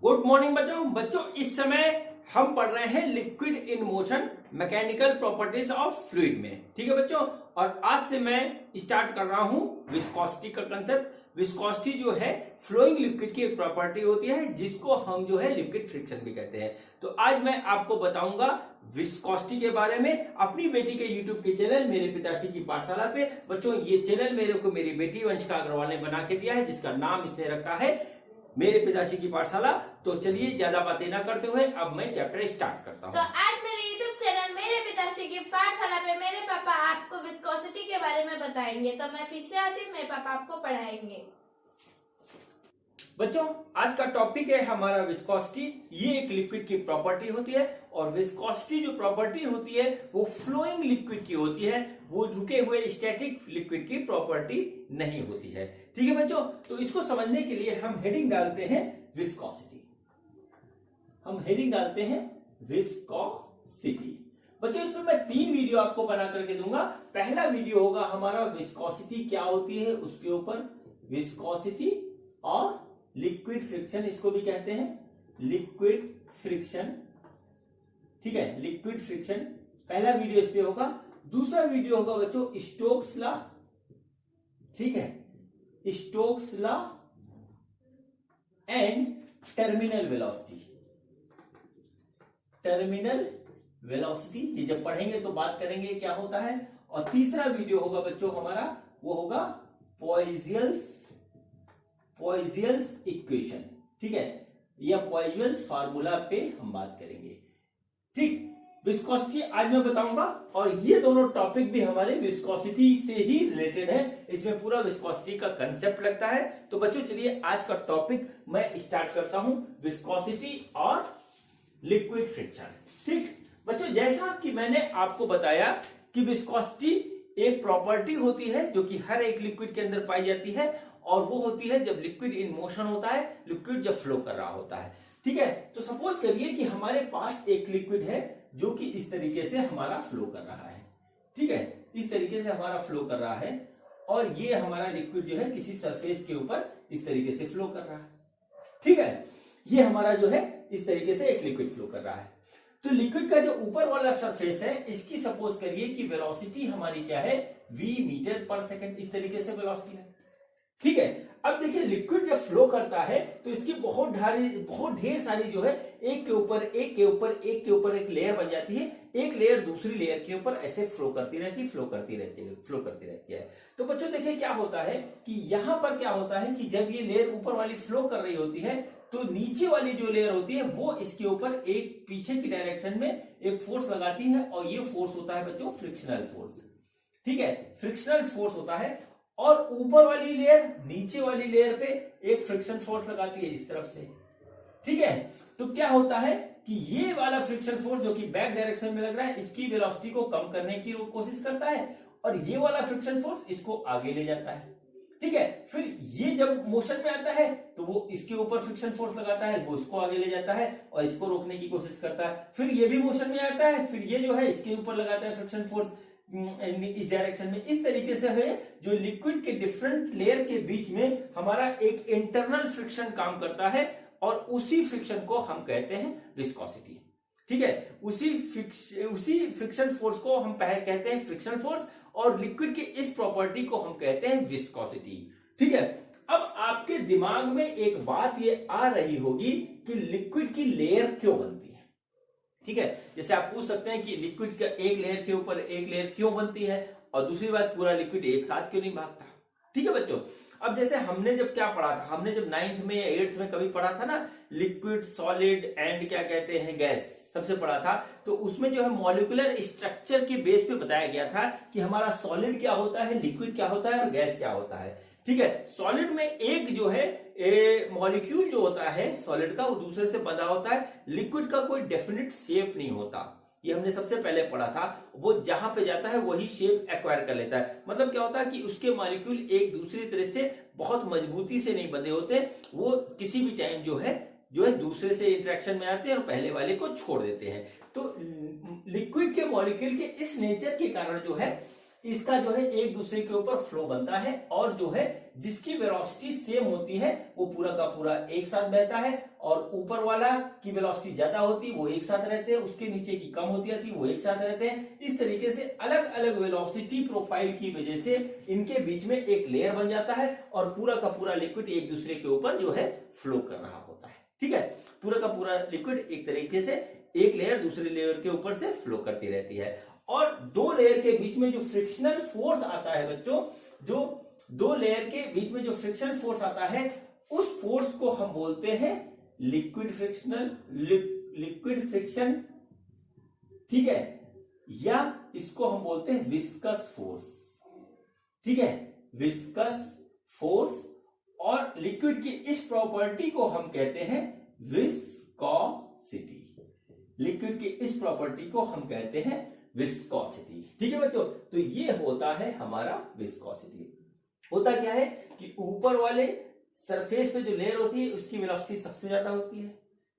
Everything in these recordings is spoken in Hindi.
गुड मॉर्निंग बच्चों इस समय हम पढ़ रहे हैं liquid in motion mechanical properties of fluid में। ठीक है बच्चों, और आज से मैं स्टार्ट कर रहा हूं विस्कोसिटी का कंसेप्ट। विस्कोसिटी जो है फ्लोइंग लिक्विड की एक प्रॉपर्टी होती है जिसको हम जो है लिक्विड फ्रिक्शन भी कहते हैं। तो आज मैं आपको बताऊंगा विस्कोसिटी के बारे में अपनी बेटी के यूट्यूब के चैनल मेरे पिताश्री की पाठशाला पे। बच्चों ये चैनल मेरे को मेरी बेटी वंशिका अग्रवाल ने बना के दिया है, जिसका नाम इसने रखा है मेरे पिताश्री की पाठशाला। तो चलिए ज्यादा बातें ना करते हुए अब मैं चैप्टर स्टार्ट करता हूँ। तो आज मेरे यूट्यूब चैनल मेरे पिताश्री की पाठशाला पे मेरे पापा आपको विस्कोसिटी के बारे में बताएंगे। तो मैं पीछे आती हूँ, मेरे पापा आपको पढ़ाएंगे। बच्चों आज का टॉपिक है हमारा विस्कोसिटी। ये एक लिक्विड की प्रॉपर्टी होती है और विस्कोसिटी जो प्रॉपर्टी होती है वो फ्लोइंग लिक्विड की होती है, वो झुके हुए स्टैटिक लिक्विड की प्रॉपर्टी नहीं होती है। ठीक है बच्चों, तो इसको समझने के लिए हम हेडिंग डालते हैं विस्कोसिटी। हम हेडिंग डालते हैं विस्कोसिटी। बच्चों इसमें मैं 3 वीडियो आपको बना करके दूंगा। पहला वीडियो होगा हमारा विस्कोसिटी क्या होती है उसके ऊपर, विस्कोसिटी और लिक्विड फ्रिक्शन, इसको भी कहते हैं लिक्विड फ्रिक्शन। ठीक है, लिक्विड फ्रिक्शन पहला वीडियो इस पे होगा। दूसरा वीडियो होगा बच्चों स्टोक्स लॉ। ठीक है, Stokes law and terminal velocity. Terminal velocity ये जब पढ़ेंगे तो बात करेंगे क्या होता है। और तीसरा वीडियो होगा बच्चों हमारा, वो होगा पॉइज़ियस इक्वेशन। ठीक है, या पॉइज़ियस फार्मूला पे हम बात करेंगे। ठीक, विस्कोसिटी आज मैं बताऊंगा और ये दोनों टॉपिक भी हमारे विस्कोसिटी से ही रिलेटेड है। इसमें पूरा विस्कोसिटी का कंसेप्ट लगता है। तो बच्चों चलिए आज का टॉपिक मैं स्टार्ट करता हूं, विस्कोसिटी और लिक्विड फ्रिक्शन। ठीक बच्चों, जैसा कि मैंने आपको बताया कि विस्कोसिटी एक प्रॉपर्टी होती है जो कि हर एक लिक्विड के अंदर पाई जाती है, और वो होती है जब लिक्विड इन मोशन होता है, लिक्विड जब फ्लो कर रहा होता है। ठीक है, तो सपोज करिए कि हमारे पास एक लिक्विड है जो कि इस तरीके से हमारा फ्लो कर रहा है। ठीक है, इस तरीके से हमारा फ्लो कर रहा है और ये हमारा लिक्विड जो है किसी सरफेस के ऊपर इस तरीके से फ्लो कर रहा है। ठीक है, ये हमारा जो है इस तरीके से एक लिक्विड फ्लो कर रहा है। तो लिक्विड का जो ऊपर वाला सरफेस है इसकी सपोज करिए कि वेलोसिटी हमारी क्या है, v मीटर पर सेकंड, इस तरीके से वेलोसिटी है। ठीक है, अब देखिए लिक्विड जब फ्लो करता है तो इसकी बहुत ढेर सारी जो है एक के ऊपर एक लेयर बन जाती है। एक लेयर दूसरी लेयर के ऊपर ऐसे फ्लो करती रहती है। तो बच्चों देखिए क्या होता है कि यहां पर क्या होता है कि जब ये लेयर ऊपर वाली फ्लो कर रही होती है तो नीचे वाली जो लेयर होती है वो इसके ऊपर एक पीछे की डायरेक्शन में एक फोर्स लगाती है और ये फोर्स होता है बच्चों फ्रिक्शनल फोर्स। ठीक है, फ्रिक्शनल फोर्स होता है और ऊपर वाली लेयर नीचे वाली लेयर पे एक फ्रिक्शन फोर्स लगाती है इस तरफ से। ठीक है, तो क्या होता है कि ये वाला फ्रिक्शन फोर्स जो कि बैक डायरेक्शन में लग रहा है इसकी वेलोसिटी को कम करने की कोशिश करता है और ये वाला फ्रिक्शन फोर्स इसको आगे ले जाता है। ठीक है, फिर ये जब मोशन में आता है तो वो इसके ऊपर फ्रिक्शन फोर्स लगाता है, वो इसको आगे ले जाता है और इसको रोकने की कोशिश करता है। फिर ये भी मोशन में आता है, फिर ये जो है इसके ऊपर लगाता है फ्रिक्शन फोर्स इस डायरेक्शन में। इस तरीके से है जो लिक्विड के डिफरेंट लेयर के बीच में हमारा एक इंटरनल फ्रिक्शन काम करता है और उसी फ्रिक्शन को हम कहते हैं विस्कोसिटी। ठीक है, उसी फ्रिक्शन फोर्स को हम कहते हैं फ्रिक्शन फोर्स और लिक्विड की इस प्रॉपर्टी को हम कहते हैं विस्कोसिटी। ठीक है, अब आपके दिमाग में एक बात ये आ रही होगी कि लिक्विड की लेयर क्यों बनती है। ठीक है, जैसे आप पूछ सकते हैं कि लिक्विड का एक लेयर के ऊपर एक लेयर क्यों बनती है और दूसरी बात पूरा लिक्विड एक साथ क्यों नहीं भागता। ठीक है बच्चों, अब जैसे हमने जब क्या पढ़ा था, हमने जब 9th में या 8th में कभी पढ़ा था ना, लिक्विड सॉलिड एंड क्या कहते हैं गैस, सबसे पढ़ा था। तो उसमें जो है मॉलिक्यूलर स्ट्रक्चर के बेस पे बताया गया था कि हमारा सॉलिड क्या होता है, लिक्विड क्या होता है और गैस क्या होता है। ठीक है, सॉलिड में एक जो है मॉलिक्यूल जो होता है सॉलिड का वो दूसरे से बंधा होता है। लिक्विड का कोई डेफिनेट शेप नहीं होता, ये हमने सबसे पहले पढ़ा था। वो जहां पे जाता है वही शेप एक्वायर कर लेता है। मतलब क्या होता है कि उसके मॉलिक्यूल एक दूसरी तरह से बहुत मजबूती से नहीं बंधे होते, वो किसी भी टाइम जो है दूसरे से इंटरेक्शन में आते हैं और पहले वाले को छोड़ देते हैं। तो लिक्विड के मॉलिक्यूल के इस नेचर के कारण जो है इसका जो है एक दूसरे के ऊपर फ्लो बनता है, और जो है जिसकी वेलोसिटी सेम होती है वो पूरा का पूरा एक साथ बहता है, और ऊपर वाला की वेलोसिटी ज्यादा होती है वो एक साथ रहते हैं, उसके नीचे की कम होती है वो एक साथ रहते हैं। इस तरीके से अलग अलग वेलोसिटी प्रोफाइल की वजह से इनके बीच में एक लेयर बन जाता है, और पूरा का पूरा लिक्विड एक दूसरे के ऊपर जो है फ्लो कर रहा होता है। ठीक है, पूरा का पूरा लिक्विड एक तरीके से एक लेयर दूसरे लेयर के ऊपर से फ्लो करती रहती है। और दो लेयर के बीच में जो फ्रिक्शनल फोर्स आता है बच्चों, जो दो लेयर के बीच में जो फ्रिक्शन फोर्स आता है उस फोर्स को हम बोलते हैं लिक्विड फ्रिक्शन, ठीक है, या इसको हम बोलते हैं विस्कस फोर्स। ठीक है, विस्कस फोर्स, और लिक्विड की इस प्रॉपर्टी को हम कहते हैं विस्कोसिटी। लिक्विड की इस प्रॉपर्टी को हम कहते हैं विस्कोसिटी। ठीक है बच्चों, तो ये होता है हमारा विस्कोसिटी। होता क्या है कि ऊपर वाले सरफेस पे जो लेयर होती है उसकी वेलोसिटी सबसे ज्यादा होती है।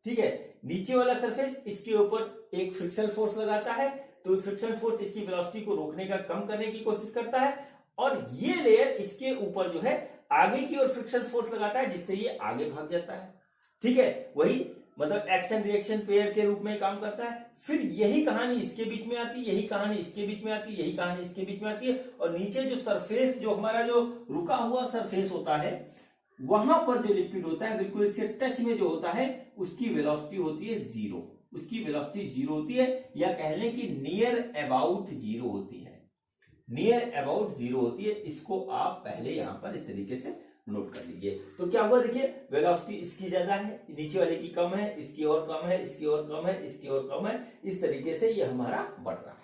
ठीक है, नीचे वाला सरफेस इसके ऊपर एक फ्रिक्शन फोर्स लगाता है, तो फ्रिक्शन फोर्स इसकी वेलोसिटी को रोकने का, कम करने की कोशिश करता है, और ये लेयर इसके ऊपर जो है आगे की ओर फ्रिक्शन फोर्स लगाता है, जिससे ये आगे भाग जाता है। ठीक है, वही मतलब एक्शन रिएक्शन पेयर के रूप में काम करता है। फिर यही कहानी इसके बीच में आती है, यही कहानी इसके बीच में आती है, यही कहानी इसके बीच में आती है, और नीचे जो सरफेस, जो हमारा जो रुका हुआ सरफेस होता है, वहां पर जो लिक्विड होता है बिल्कुल इसके टच में जो होता है उसकी वेलोसिटी होती है जीरो। उसकी वेलोसिटी जीरो होती है, या कह लें कि नियर अबाउट जीरो होती है। नियर अबाउट जीरो होती है। इसको आप पहले यहां पर इस तरीके से नोट कर लीजिए। तो क्या हुआ, देखिए वेलोसिटी इसकी ज्यादा है, नीचे वाले की कम है, इसकी और कम है, इसकी और कम है, इसकी और कम है, इस तरीके से ये हमारा बढ़ रहा है।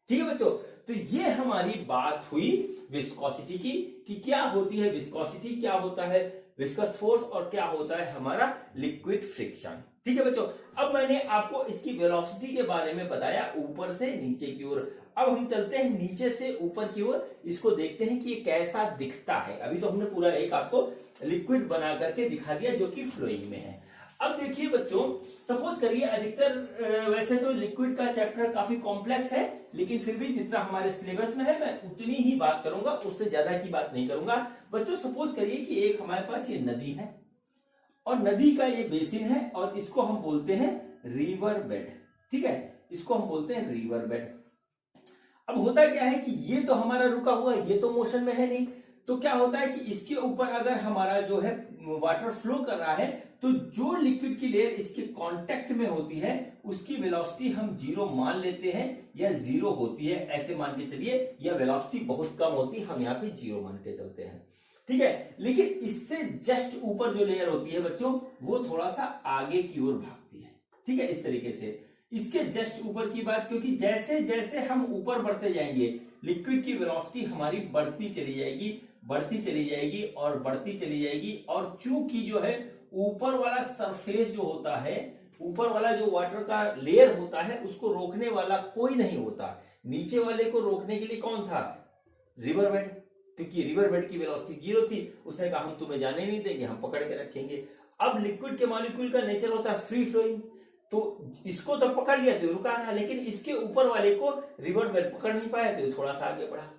ठीक है बच्चों, तो ये हमारी बात हुई विस्कोसिटी की, कि क्या होती है विस्कोसिटी, क्या होता है विस्कस फोर्स, और क्या होता है हमारा लिक्विड फ्रिक्शन। ठीक है बच्चों, अब मैंने आपको इसकी वेलोसिटी के बारे में बताया ऊपर से नीचे की ओर। अब हम चलते हैं नीचे से ऊपर की ओर, इसको देखते हैं कि ये कैसा दिखता है। अभी तो हमने पूरा एक आपको लिक्विड बना करके दिखा दिया जो कि फ्लोइंग में है। अब देखिए बच्चों, सपोज करिए, अधिकतर वैसे तो लिक्विड का चैप्टर काफी कॉम्प्लेक्स है, लेकिन फिर भी जितना हमारे सिलेबस में है मैं उतनी ही बात करूंगा, उससे ज्यादा की बात नहीं करूंगा। बच्चों सपोज करिए कि एक हमारे पास ये नदी है, और नदी का ये बेसिन है, और इसको हम बोलते हैं रिवर बेड। ठीक है, इसको हम बोलते हैं रिवर बेड। अब होता क्या है कि ये तो हमारा रुका हुआ है, ये तो मोशन में है नहीं, तो क्या होता है कि इसके ऊपर अगर हमारा जो है वाटर फ्लो कर रहा है, तो जो लिक्विड की लेयर इसके कांटेक्ट में होती है उसकी वेलोसिटी हम जीरो मान लेते हैं, या जीरो होती है ऐसे मान के चलिए, या वेलोसिटी बहुत कम होती है, हम यहाँ पे जीरो मान के चलते हैं। ठीक है, लेकिन इससे जस्ट ऊपर जो लेयर होती है बच्चों, वो थोड़ा सा आगे की ओर भागती है। ठीक है, इस तरीके से इसके जस्ट ऊपर की बात, क्योंकि जैसे जैसे हम ऊपर बढ़ते जाएंगे लिक्विड की वेलोसिटी हमारी बढ़ती चली जाएगी, बढ़ती चली जाएगी और बढ़ती चली जाएगी। और चूंकि जो है ऊपर वाला सरफेस जो होता है, ऊपर वाला जो वाटर का लेयर होता है, उसको रोकने वाला कोई नहीं होता। नीचे वाले को रोकने के लिए कौन था, रिवर बेड, क्योंकि रिवर बेड की वेलोसिटी जीरो थी। उसने कहा हम तुम्हें जाने नहीं देंगे, हम पकड़ के रखेंगे। अब लिक्विड के मॉलिक्यूल का नेचर होता है फ्री फ्लोइंग, तो इसको तो पकड़ लिया तो रुका रहा, लेकिन इसके ऊपर वाले को रिवर बेड पकड़ नहीं पाया तो थोड़ा सा आगे बढ़ा।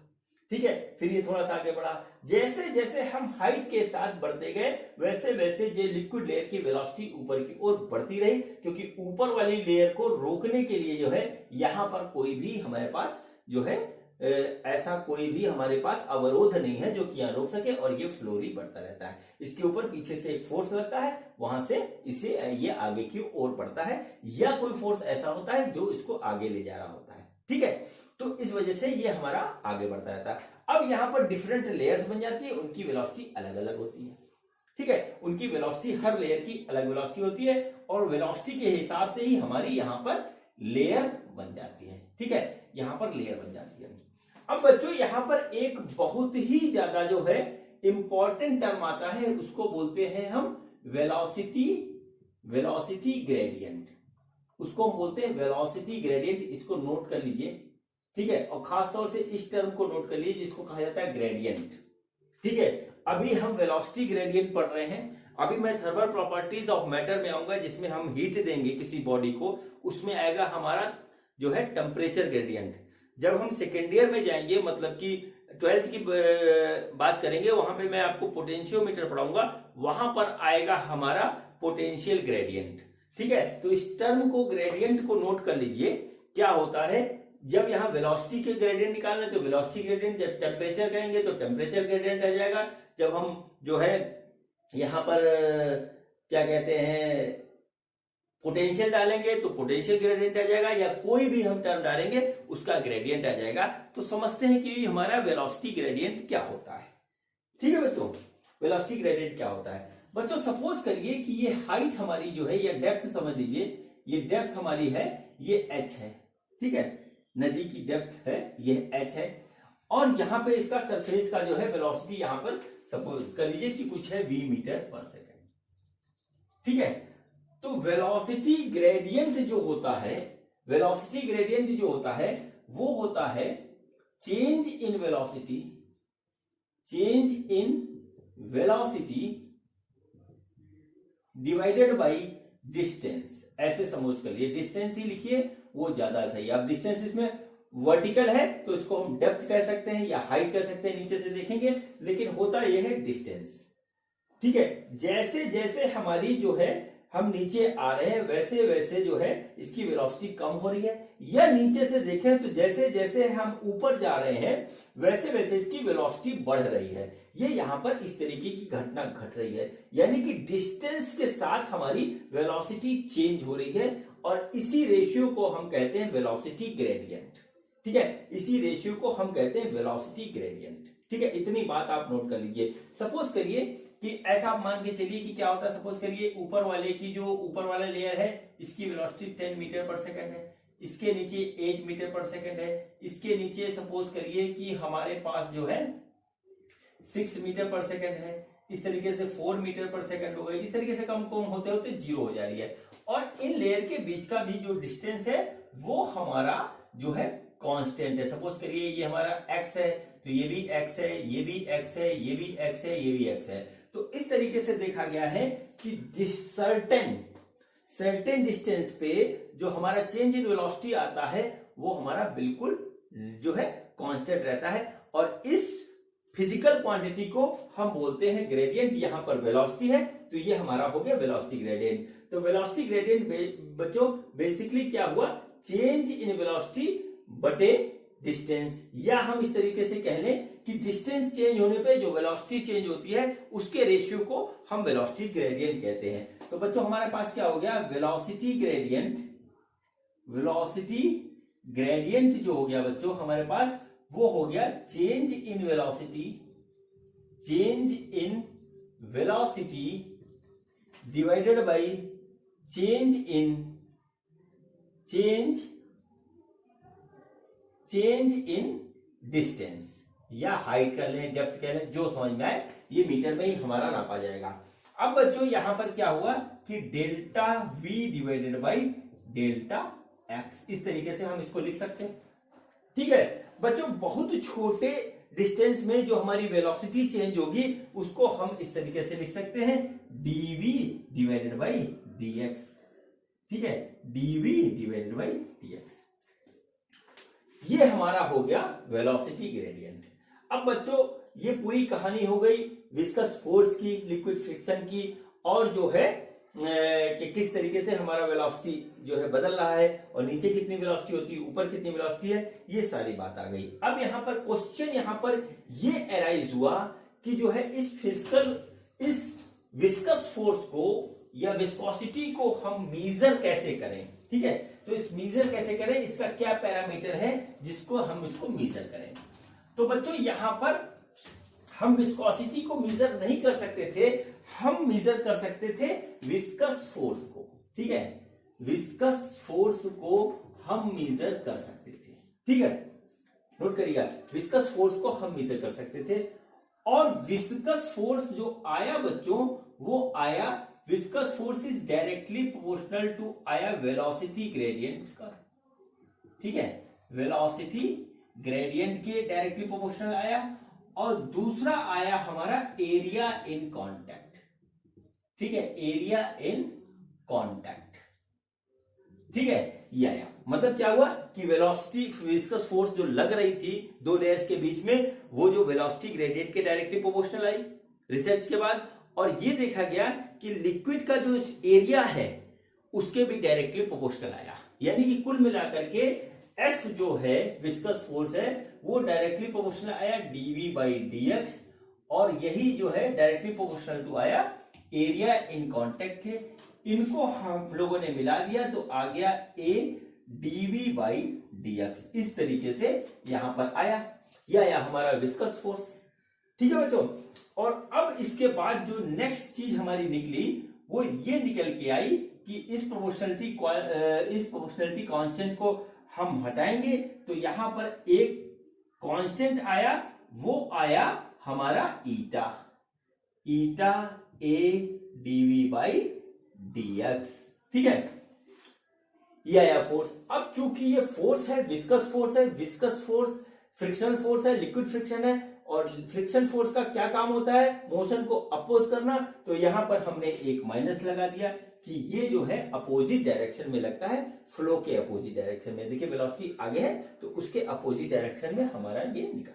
ठीक है, फिर ये थोड़ा सा आगे बढ़ा। जैसे जैसे हम हाइट के साथ बढ़ते गए, वैसे वैसे ये लिक्विड लेयर की वेलोसिटी ऊपर की ओर बढ़ती रही, क्योंकि ऊपर वाली लेयर को रोकने के लिए जो है यहां पर कोई भी हमारे पास जो है ऐसा कोई भी हमारे पास अवरोध नहीं है जो कि यहां रोक सके, और ये फ्लोरी बढ़ता रहता है। इसके ऊपर पीछे से एक फोर्स लगता है, वहां से इसे ये आगे की ओर बढ़ता है, या कोई फोर्स ऐसा होता है जो इसको आगे ले जा रहा होता है। ठीक है, तो इस वजह से ये हमारा आगे बढ़ता रहता है। अब यहाँ पर डिफरेंट लेयर्स बन जाती है, उनकी वेलोसिटी अलग अलग होती है। ठीक है, उनकी वेलोसिटी, हर लेयर की अलग वेलोसिटी होती है, और वेलोसिटी के हिसाब से ही हमारी यहाँ पर लेयर बन जाती है। ठीक है, यहाँ पर लेयर बन जाती है। अब बच्चों यहाँ पर एक बहुत ही ज्यादा जो है इंपॉर्टेंट टर्म आता है, उसको बोलते हैं हम वेलोसिटी ग्रेडियंट। उसको हम बोलते हैं वेलोसिटी ग्रेडियंट, इसको नोट कर लीजिए। ठीक है, और खास तौर से इस टर्म को नोट कर लीजिए जिसको कहा जाता है ग्रेडियंट। ठीक है, अभी हम वेलोसिटी ग्रेडियंट पढ़ रहे हैं। अभी मैं थर्मल प्रॉपर्टीज ऑफ मैटर में आऊंगा, जिसमें हम हीट देंगे किसी बॉडी को, उसमें आएगा हमारा जो है टेम्परेचर ग्रेडियंट। जब हम सेकेंड ईयर में जाएंगे, मतलब कि 12th की बात करेंगे, वहां पे मैं आपको पोटेंशियोमीटर पढ़ाऊंगा, वहां पर आएगा हमारा पोटेंशियल ग्रेडियंट। ठीक है, तो इस टर्म को, ग्रेडियंट को नोट कर लीजिए। क्या होता है, जब यहाँ वेलोसिटी के ग्रेडियंट निकालना है तो वेलोसिटी ग्रेडियंट, जब टेम्परेचर कहेंगे तो टेम्परेचर ग्रेडियंट आ जाएगा, जब हम जो है यहाँ पर क्या कहते हैं पोटेंशियल डालेंगे तो पोटेंशियल ग्रेडियंट आ जाएगा, या कोई भी हम टर्म डालेंगे उसका ग्रेडियंट आ जाएगा। तो समझते हैं कि हमारा वेलोसिटी ग्रेडियंट क्या होता है। ठीक है बच्चों, वेलोसिटी ग्रेडियंट क्या होता है। बच्चों सपोज करिए कि ये हाइट हमारी जो है, या डेप्थ समझ लीजिए, ये डेप्थ हमारी है, ये h है। ठीक है, नदी की डेप्थ है, ये h है, और यहां पे इसका सरफेस का जो है वेलोसिटी यहां पर सपोज कर लीजिए कि कुछ है v मीटर पर सेकेंड। ठीक है, तो वेलोसिटी ग्रेडियंट जो होता है, वेलोसिटी ग्रेडियंट जो होता है वो होता है change in velocity, change in velocity divided by distance. ऐसे समझ कर लिए, डिस्टेंस ही लिखिए वो ज्यादा सही है। अब डिस्टेंस इसमें वर्टिकल है तो इसको हम डेप्थ कह सकते हैं या हाइट कह सकते हैं, नीचे से देखेंगे, लेकिन होता यह है डिस्टेंस। ठीक है, जैसे जैसे हमारी जो है हम नीचे आ रहे हैं वैसे वैसे जो है इसकी वेलोसिटी कम हो रही है, या नीचे से देखें तो जैसे जैसे हम ऊपर जा रहे हैं वैसे वैसे इसकी वेलोसिटी बढ़ रही है। ये यहां पर इस तरीके की घटना घट रही है, यानी कि डिस्टेंस के साथ हमारी वेलोसिटी चेंज हो रही है, और इसी रेशियो को हम कहते हैं वेलोसिटी ग्रेडियंट। ठीक है, इसी रेशियो को हम कहते हैं वेलोसिटी ग्रेडियंट। ठीक है, इतनी बात आप नोट कर लीजिए। सपोज करिए कि ऐसा आप मान के चलिए कि क्या होता है, सपोज करिए ऊपर वाले की जो ऊपर वाला लेयर है इसकी वेलोसिटी 10 मीटर पर सेकंड है, इसके नीचे 8 मीटर पर सेकंड है, इसके नीचे सपोज करिए कि हमारे पास जो है 6 मीटर पर सेकंड है, इस तरीके से 4 मीटर पर सेकंड हो गई, इस तरीके से कम कम होते होते 0 हो जा रही है, और इन लेयर के बीच का भी जो डिस्टेंस है वो हमारा जो है कांस्टेंट है। सपोज करिए ये हमारा x है, तो ये भी x है, ये भी x है, ये भी x है, ये भी x है। तो इस तरीके से देखा गया है कि सर्टेन डिस्टेंस पे जो हमारा चेंज इन वेलोसिटी आता है वो हमारा बिल्कुल जो है कांस्टेंट रहता है, और इस फिजिकल क्वांटिटी को हम बोलते हैं ग्रेडियंट। यहां पर वेलोसिटी है तो ये हमारा हो गया वेलोसिटी ग्रेडियंट। तो वेलोसिटी ग्रेडियंट बच्चों बेसिकली क्या हुआ, चेंज इन वेलोसिटी बटे डिस्टेंस, या हम इस तरीके से कह लें कि डिस्टेंस चेंज होने पे जो वेलोसिटी चेंज होती है उसके रेशियो को हम वेलोसिटी ग्रेडियंट कहते हैं। तो बच्चों हमारे पास क्या हो गया, वेलोसिटी ग्रेडियंट, वेलोसिटी ग्रेडियंट जो हो गया बच्चों हमारे पास वो हो गया change in velocity, change in velocity divided by change in distance, या हाइट कर लें, डेप्थ कर लें, जो समझ में आए, ये मीटर में ही हमारा नापा जाएगा। अब बच्चों यहां पर क्या हुआ कि delta v divided by delta x, इस तरीके से हम इसको लिख सकते हैं। ठीक है बच्चों, बहुत छोटे डिस्टेंस में जो हमारी वेलोसिटी चेंज होगी उसको हम इस तरीके से लिख सकते हैं dv डिवाइडेड बाय dx। ठीक है, dv डिवाइडेड बाय dx, ये हमारा हो गया वेलोसिटी ग्रेडियंट। अब बच्चों ये पूरी कहानी हो गई विस्कस फोर्स की, लिक्विड फ्रिक्शन की, और जो है कि किस तरीके से हमारा वेलोसिटी जो है बदल रहा है, और नीचे कितनी वेलोसिटी होती है, ऊपर कितनी वेलोसिटी है, ये सारी बात आ गई। अब यहां पर क्वेश्चन यहां पर ये अराइज हुआ कि जो है इस विस्कस फोर्स को या विस्कोसिटी को हम मीजर कैसे करें। ठीक है, तो इस मीजर कैसे करें, इसका क्या पैरामीटर है जिसको हम इसको मीजर करें। तो बच्चों यहां पर हम विस्कोसिटी को मीजर नहीं कर सकते थे, हम मीजर कर सकते थे विस्कस फोर्स को। ठीक है, विस्कस फोर्स को हम मीजर कर सकते थे। ठीक है, नोट करिएगा, विस्कस फोर्स को हम मीजर कर सकते थे, और विस्कस फोर्स जो आया बच्चों वो आया, viscous force is directly proportional to आया वेलोसिटी ग्रेडियंट का। ठीक है, वेलोसिटी ग्रेडियंट के डायरेक्टली प्रोपोर्शनल आया, और दूसरा आया हमारा एरिया इन कांटेक्ट। ठीक है, एरिया इन कांटेक्ट। ठीक है, ये आया। मतलब क्या हुआ कि वेलोसिटी विस्कस फोर्स जो लग रही थी दो लेयर्स के बीच में, वो जो वेलोसिटी ग्रेडियंट के डायरेक्टली प्रोपोर्शनल आई रिसर्च के बाद। और ये देखा गया कि लिक्विड का जो एरिया है उसके भी डायरेक्टली प्रोपोर्शनल आया। यानी कि कुल मिलाकर के एफ जो है विस्कस फोर्स है वो डायरेक्टली प्रोपोर्शनल आया dv/dx, और यही जो है डायरेक्टली प्रोपोर्शनल टू आया एरिया इन कांटेक्ट है। इनको हम लोगों ने मिला दिया तो आ गया a dv/dx। इस तरीके से यहां पर आया, यह आया हमारा विस्कस फोर्स। ठीक है बच्चों। और अब इसके बाद जो नेक्स्ट चीज हमारी निकली वो ये निकल के आई कि इस प्रोपोर्शनलिटी कांस्टेंट को हम हटाएंगे तो यहां पर एक कांस्टेंट आया, वो आया हमारा ईटा a dv/dx। ठीक है, ये आया फोर्स। अब चूंकि ये फोर्स है, विस्कस फोर्स फ्रिक्शन फोर्स है, लिक्विड फ्रिक्शन है, और फ्रिक्शन फोर्स का क्या काम होता है, मोशन को अपोज करना। तो यहां पर हमने एक माइनस लगा दिया कि ये जो है अपोजिट डायरेक्शन में लगता है, फ्लो के अपोजिट डायरेक्शन में। देखिए वेलोसिटी आगे है तो उसके अपोजिट डायरेक्शन में हमारा ये निकल रहा है।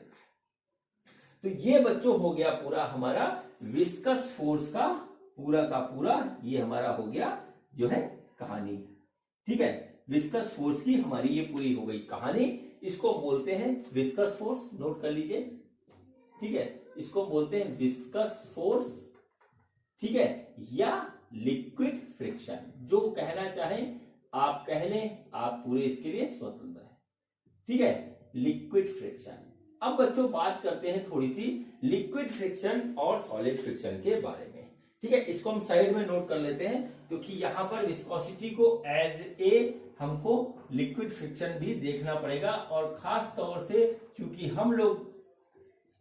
तो ये बच्चों हो गया पूरा हमारा विस्कस फोर्स का पूरा ये हमारा हो गया जो है कहानी। ठीक है, विस्कस फोर्स की हमारी ये पूरी हो गई कहानी। इसको बोलते हैं विस्कस फोर्स, नोट कर लीजिए। ठीक है, इसको बोलते हैं विस्कस फोर्स, ठीक है, या लिक्विड फ्रिक्शन। जो कहना चाहें आप कह लें, आप पूरे इसके लिए स्वतंत्र हैं। ठीक है, लिक्विड फ्रिक्शन। अब बच्चों बात करते हैं थोड़ी सी लिक्विड फ्रिक्शन और सॉलिड फ्रिक्शन के बारे में। ठीक है, इसको हम साइड में नोट कर लेते हैं क्योंकि यहां पर विस्कोसिटी को एज ए हमको लिक्विड फ्रिक्शन भी देखना पड़ेगा। और खास तौर से चूंकि हम लोग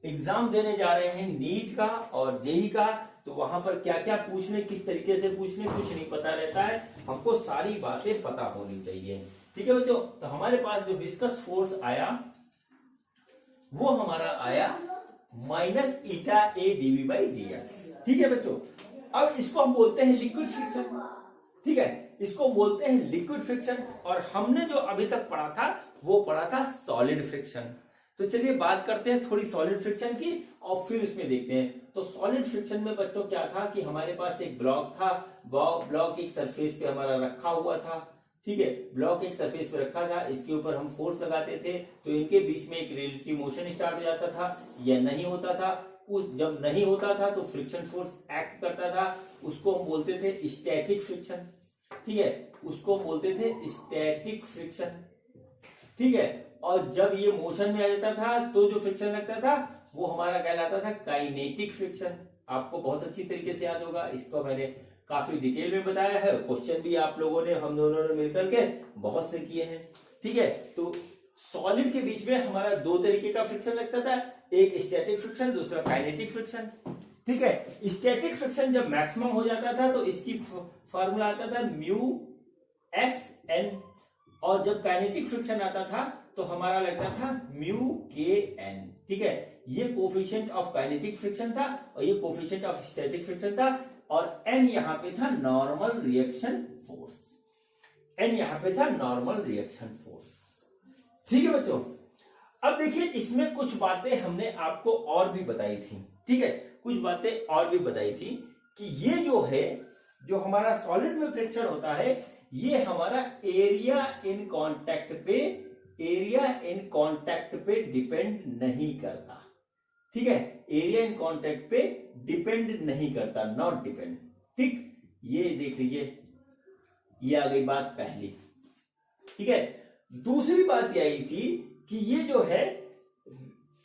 एग्जाम देने जा रहे हैं नीट का और जेई का, तो वहां पर क्या क्या पूछने, किस तरीके से पूछने, कुछ नहीं पता रहता है। हमको सारी बातें पता होनी चाहिए। ठीक है बच्चों, तो हमारे पास जो विस्कस फोर्स आया वो हमारा आया माइनस ईटा a dv/dx। ठीक है बच्चों, अब इसको हम बोलते हैं लिक्विड फ्रिक्शन। ठीक है, इसको बोलते हैं लिक्विड फ्रिक्शन। और हमने जो अभी तक पढ़ा था वो पढ़ा था सॉलिड फ्रिक्शन। तो चलिए बात करते हैं थोड़ी सॉलिड फ्रिक्शन की और फिर इसमें देखते हैं। तो सॉलिड फ्रिक्शन में बच्चों क्या था कि हमारे पास एक ब्लॉक था, ब्लॉक एक सरफेस पे हमारा रखा हुआ था। ठीक है, ब्लॉक एक सरफेस पे रखा था, इसके ऊपर हम फोर्स लगाते थे तो इनके बीच में एक रिलेटिव मोशन स्टार्ट हो जाता था या नहीं होता था। जब नहीं होता था तो फ्रिक्शन फोर्स एक्ट करता था, उसको हम बोलते थे स्टैटिक फ्रिक्शन। ठीक है, उसको बोलते थे स्टैटिक फ्रिक्शन। ठीक है, और जब ये मोशन में आ जाता था तो जो फ्रिक्शन लगता था वो हमारा कहलाता था काइनेटिक फ्रिक्शन। आपको बहुत अच्छी तरीके से याद होगा, इसको मैंने काफी डिटेल में बताया है। क्वेश्चन भी आप लोगों ने, हम दोनों ने मिलकर के बहुत से किए हैं। ठीक है, तो सॉलिड के बीच में हमारा दो तरीके का फ्रिक्शन लगता था, एक स्टैटिक फ्रिक्शन, दूसरा काइनेटिक फ्रिक्शन। ठीक है, स्टैटिक फ्रिक्शन जब मैक्सिमम हो जाता था तो इसकी फॉर्मूला आता था म्यू एस एन, और जब काइनेटिक फ्रिक्शन आता था तो हमारा लगता था म्यू के एन। ठीक है, ये कोफिशिएंट ऑफ काइनेटिक फ्रिक्शन था और ये कोफिशिएंट ऑफ स्टैटिक फ्रिक्शन था, और एन यहां पे था नॉर्मल रिएक्शन फोर्स। एन यहां पे था नॉर्मल रिएक्शन फोर्स। ठीक है बच्चों, अब देखिए इसमें कुछ बातें हमने आपको और भी बताई थी। ठीक है, कुछ बातें और भी बताई थी कि ये जो है, जो हमारा सॉलिड में फ्रिक्शन होता है, ये हमारा एरिया इन कांटेक्ट पे डिपेंड नहीं करता। ठीक है, एरिया इन कांटेक्ट पे डिपेंड नहीं करता, नॉट डिपेंड। ठीक, ये देख लीजिए, ये आ गई बात पहली। ठीक है, दूसरी बात ये आई थी कि ये जो है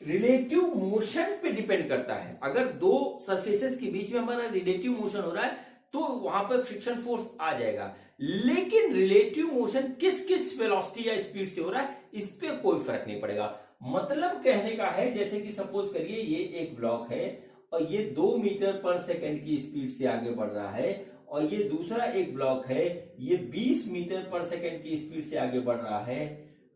रिलेटिव मोशन पे डिपेंड करता है। अगर दो सरफेसेस के बीच में हमारा रिलेटिव मोशन हो रहा है तो वहां पर फ्रिक्शन फोर्स आ जाएगा, लेकिन रिलेटिव मोशन किस किस वेलोसिटी या स्पीड से हो रहा है इस पे कोई फर्क नहीं पड़ेगा। मतलब कहने का है, जैसे कि सपोज करिए ये एक ब्लॉक है और ये 2 मीटर पर सेकंड की स्पीड से आगे बढ़ रहा है, और ये दूसरा एक ब्लॉक है, ये 20 मीटर पर सेकंड की स्पीड से आगे बढ़ रहा है।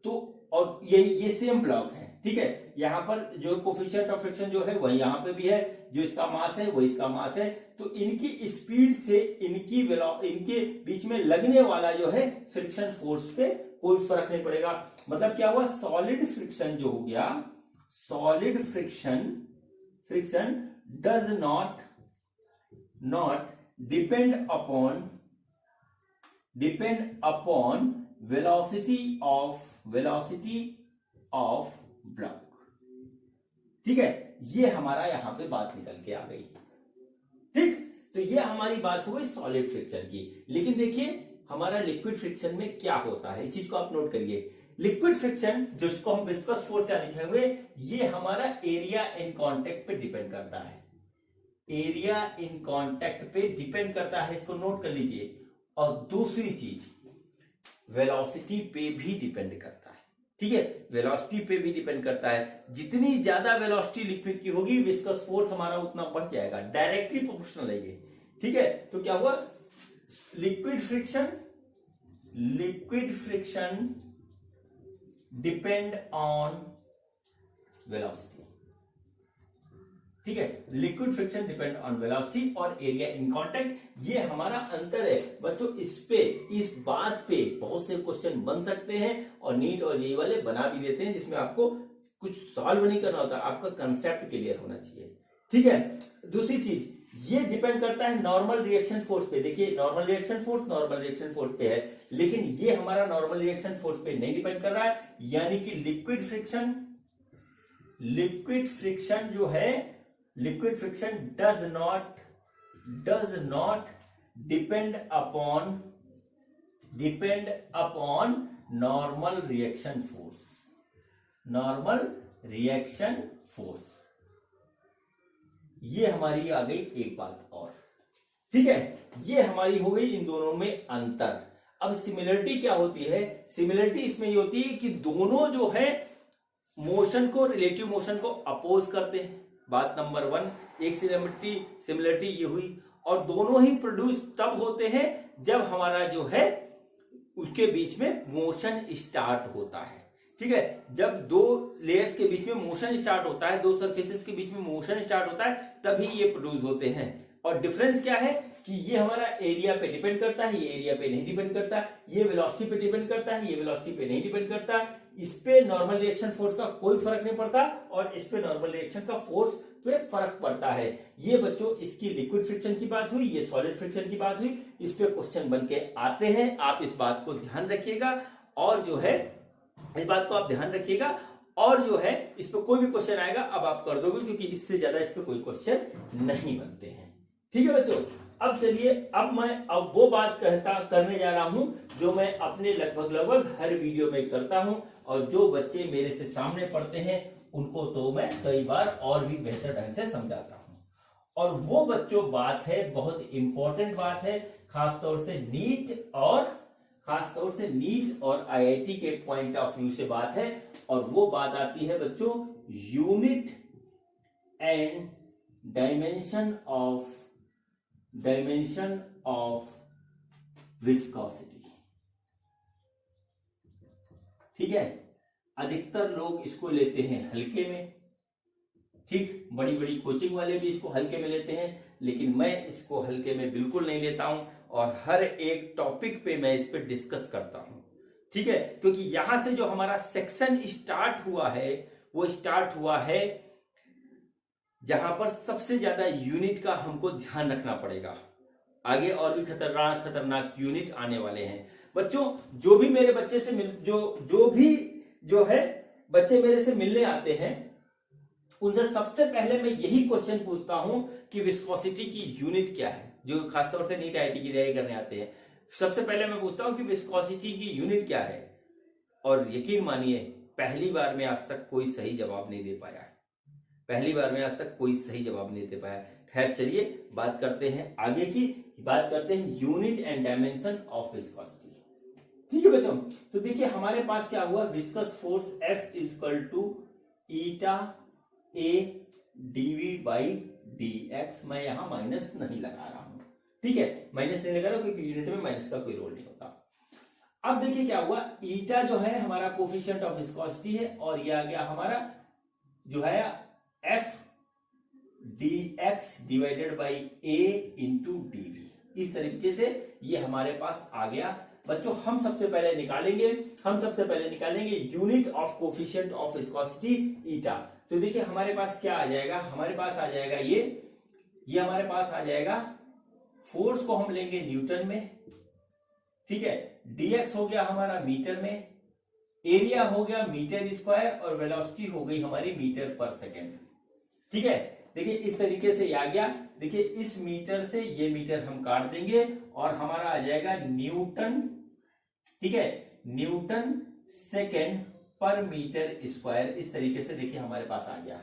तो और ये सेम ब्लॉक है। ठीक है। यहाँ पर जो कोफिशिएंट ऑफ फ्रिक्शन जो है वही यहाँ पे भी है, जो इसका मास है वो इसका मास है, तो इनकी स्पीड से इनके बीच में लगने वाला जो है फ्रिक्शन फोर्स पे कोई फर्क नहीं पड़ेगा। मतलब क्या हुआ, सॉलिड फ्रिक्शन जो हो गया, solid friction does not depend upon velocity of block. ठीक है, ये हमारा यहां पे बात निकल के आ गई। ठीक, तो ये हमारी बात हो गई सॉलिड फ्रिक्शन की। लेकिन देखिए हमारा लिक्विड फ्रिक्शन में क्या होता है, इस चीज को आप नोट करिए। लिक्विड फ्रिक्शन जिसको हम विस्कस फोर्स या लिखे हुए, ये हमारा एरिया इन कांटेक्ट पे डिपेंड करता है, एरिया इन कांटेक्ट पे डिपेंड करता है, इसको नोट कर लीजिए। और दूसरी चीज वेलोसिटी पे भी डिपेंड करता है। ठीक है, वेलोसिटी पे भी डिपेंड करता है। जितनी ज्यादा वेलोसिटी लिक्विड की होगी विस्कस फोर्स हमारा उतना बढ़ जाएगा, डायरेक्टली प्रोपोर्शनल है ये। ठीक है, तो क्या हुआ, liquid friction depend on velocity. ठीक है, liquid friction depend on velocity और एरिया इन कांटेक्ट, ये हमारा अंतर है बच्चों। इस बात पे बहुत से क्वेश्चन बन सकते हैं और नीट और जेईई वाले बना भी देते हैं, जिसमें आपको कुछ सॉल्व नहीं करना होता, आपका कंसेप्ट क्लियर होना चाहिए। ठीक है, दूसरी चीज ये डिपेंड करता है नॉर्मल रिएक्शन फोर्स पे। देखिए नॉर्मल रिएक्शन फोर्स पे है, लेकिन ये हमारा नॉर्मल रिएक्शन फोर्स पे नहीं डिपेंड कर रहा है। यानी कि लिक्विड फ्रिक्शन जो है, liquid friction does not depend upon normal reaction force. ये हमारी आ गई एक बात और। ठीक है, ये हमारी हो गई इन दोनों में अंतर। अब सिमिलरिटी क्या होती है, सिमिलरिटी इसमें ये होती है कि दोनों जो है मोशन को, रिलेटिव मोशन को अपोज करते हैं, बात नंबर 1। एक सिमिलरिटी ये हुई, और दोनों ही प्रोड्यूस तब होते हैं जब हमारा जो है उसके बीच में मोशन स्टार्ट होता है। ठीक है, जब दो लेयर्स के बीच में मोशन स्टार्ट होता है, दो सरफेसेस के बीच में मोशन स्टार्ट होता है, तभी ये प्रोड्यूस होते हैं। और डिफरेंस क्या है कि ये हमारा एरिया पे डिपेंड करता है, ये एरिया पे नहीं डिपेंड करता, ये वेलोसिटी पे डिपेंड करता है, ये वेलोसिटी पे नहीं डिपेंड करता। इस पे नॉर्मल रिएक्शन फोर्स का कोई फर्क नहीं पड़ता और इस पे नॉर्मल रिएक्शन का फोर्स पे फर्क पड़ता है। ये बच्चों इसकी लिक्विड फ्रिक्शन की बात हुई, ये सॉलिड फ्रिक्शन की बात हुई। इस पे क्वेश्चन बन के आते हैं, आप इस बात को ध्यान रखिएगा। और जो है इस बात को आप ध्यान रखिएगा, और जो है इस पे कोई भी क्वेश्चन आएगा अब आप कर दोगे, क्योंकि इससे ज्यादा इस पे कोई क्वेश्चन नहीं बनते हैं। ठीक है बच्चों, अब चलिए अब वो बात करने जा रहा हूं जो मैं अपने लगभग हर वीडियो में करता हूं, और जो बच्चे मेरे से सामने पढ़ते हैं उनको तो मैं कई बार और भी बेहतर ढंग से समझाता हूं। और वो बच्चों बात है, बहुत इंपॉर्टेंट बात है, खासतौर से नीट और आईआईटी के पॉइंट ऑफ व्यू से बात है। और वो बात आती है बच्चों unit and dimension of viscosity. ठीक है, अधिकतर लोग इसको लेते हैं हल्के में। ठीक, बड़ी बड़ी कोचिंग वाले भी इसको हल्के में लेते हैं, लेकिन मैं इसको हल्के में बिल्कुल नहीं लेता हूं और हर एक टॉपिक पे मैं इस पे डिस्कस करता हूं। ठीक है, क्योंकि यहां से जो हमारा सेक्शन स्टार्ट हुआ है वो स्टार्ट हुआ है जहां पर सबसे ज्यादा यूनिट का हमको ध्यान रखना पड़ेगा। आगे और भी खतरनाक यूनिट आने वाले हैं बच्चों। जो भी मेरे बच्चे से जो है बच्चे मेरे से मिलने आते हैं, उनसे सबसे पहले मैं यही क्वेश्चन पूछता हूं कि विस्कोसिटी की यूनिट क्या है। जो खासतौर से नीट आईआईटी की तैयारी करने आते हैं, सबसे पहले मैं पूछता हूं कि विस्कोसिटी की यूनिट क्या है। और यकीन मानिए पहली बार में आज तक कोई सही जवाब नहीं दे पाया है, पहली बार में आज तक कोई सही जवाब नहीं दे पाया। खैर चलिए बात करते हैं आगे की, बात करते हैं unit and dimension of viscosity. ठीक है बच्चों, तो देखिए हमारे पास क्या हुआ, viscous force F equal to eta A dV by dx। मैं यहां माइनस नहीं लगा रहा हूं, ठीक है, माइनस नहीं लगा रहा हूं क्योंकि यूनिट में माइनस का कोई रोल नहीं होता। अब देखिए क्या हुआ, ईटा जो है हमारा कोफिशिएंट ऑफ विस्कोसिटी है और ये आ गया हमारा जो है F D X divided by A into D V. इस तरीके से ये हमारे पास आ गया। बच्चों हम सबसे पहले निकालेंगे unit of coefficient of viscosity ईटा। तो देखिए हमारे पास क्या आ जाएगा, हमारे पास आ जाएगा ये हमारे पास आ जाएगा, फोर्स को हम लेंगे न्यूटन में, ठीक है, dx हो गया हमारा मीटर में, एरिया हो गया मीटर स्क्वायर और वेलोसिटी हो गई हमारी मीटर पर सेकेंड। ठीक है, देखिए इस तरीके से आ गया। देखिए इस मीटर से ये मीटर हम काट देंगे और हमारा आ जाएगा न्यूटन, ठीक है, newton second per meter square. इस तरीके से देखिए हमारे पास आ गया,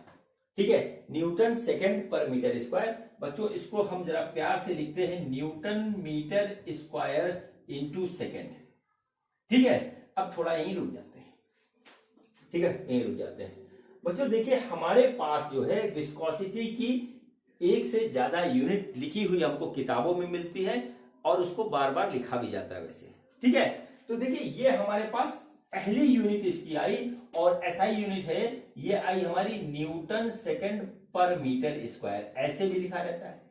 ठीक है, newton second per meter square. बच्चों इसको हम जरा प्यार से लिखते हैं newton meter square into second. ठीक है, अब थोड़ा यहीं रुक जाते हैं, ठीक है, यहीं रुक जाते हैं। बच्चों देखिए हमारे पास जो है विस्कोसिटी की एक से ज्यादा यूनिट लिखी हुई हमको किताबों में मिलती है और उसको बार बार लिखा भी जाता है वैसे। ठीक है, तो देखिए ये हमारे पास पहली यूनिट इसकी आई और एसआई यूनिट है, ये आई हमारी न्यूटन सेकंड पर मीटर स्क्वायर, ऐसे भी लिखा रहता है।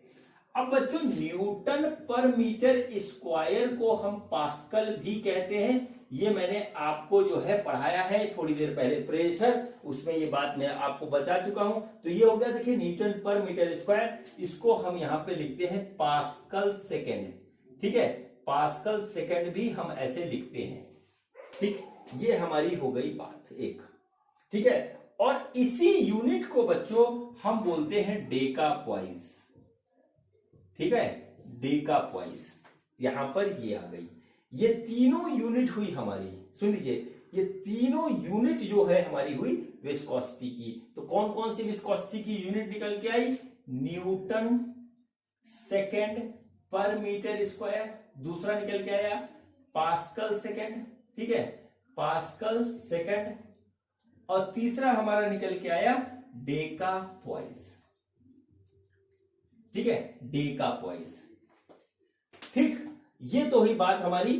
अब बच्चों न्यूटन पर मीटर स्क्वायर को हम पास्कल भी कहते हैं। ये मैंने आपको जो है पढ़ाया है थोड़ी देर पहले, प्रेशर, उसमें ये बात मैं आपको बता चुका हूं। तो ये हो गया देखिए न्यूटन पर मीटर स्क्वायर, इसको हम यहां पे लिखते हैं पास्कल सेकेंड। ठीक है, पास्कल सेकेंड भी हम ऐसे लिखते हैं। ठीक, ये हमारी हो गई बात एक। ठीक है, और इसी यूनिट को बच्चों हम बोलते हैं डेकापॉइस। ठीक है, डेकापॉइस, यहां पर ये आ गई। ये तीनों यूनिट हुई हमारी, सुन लीजिए, ये तीनों यूनिट जो है हमारी हुई विस्कोसिटी की। तो कौन कौन सी विस्कोसिटी की यूनिट निकल के आई? Newton second per meter square, दूसरा निकल के आया पास्कल सेकेंड, ठीक है, पास्कल सेकेंड, और तीसरा हमारा निकल के आया डेकापॉइस। ठीक है, डेकापॉइस। ठीक, ये तो हुई बात हमारी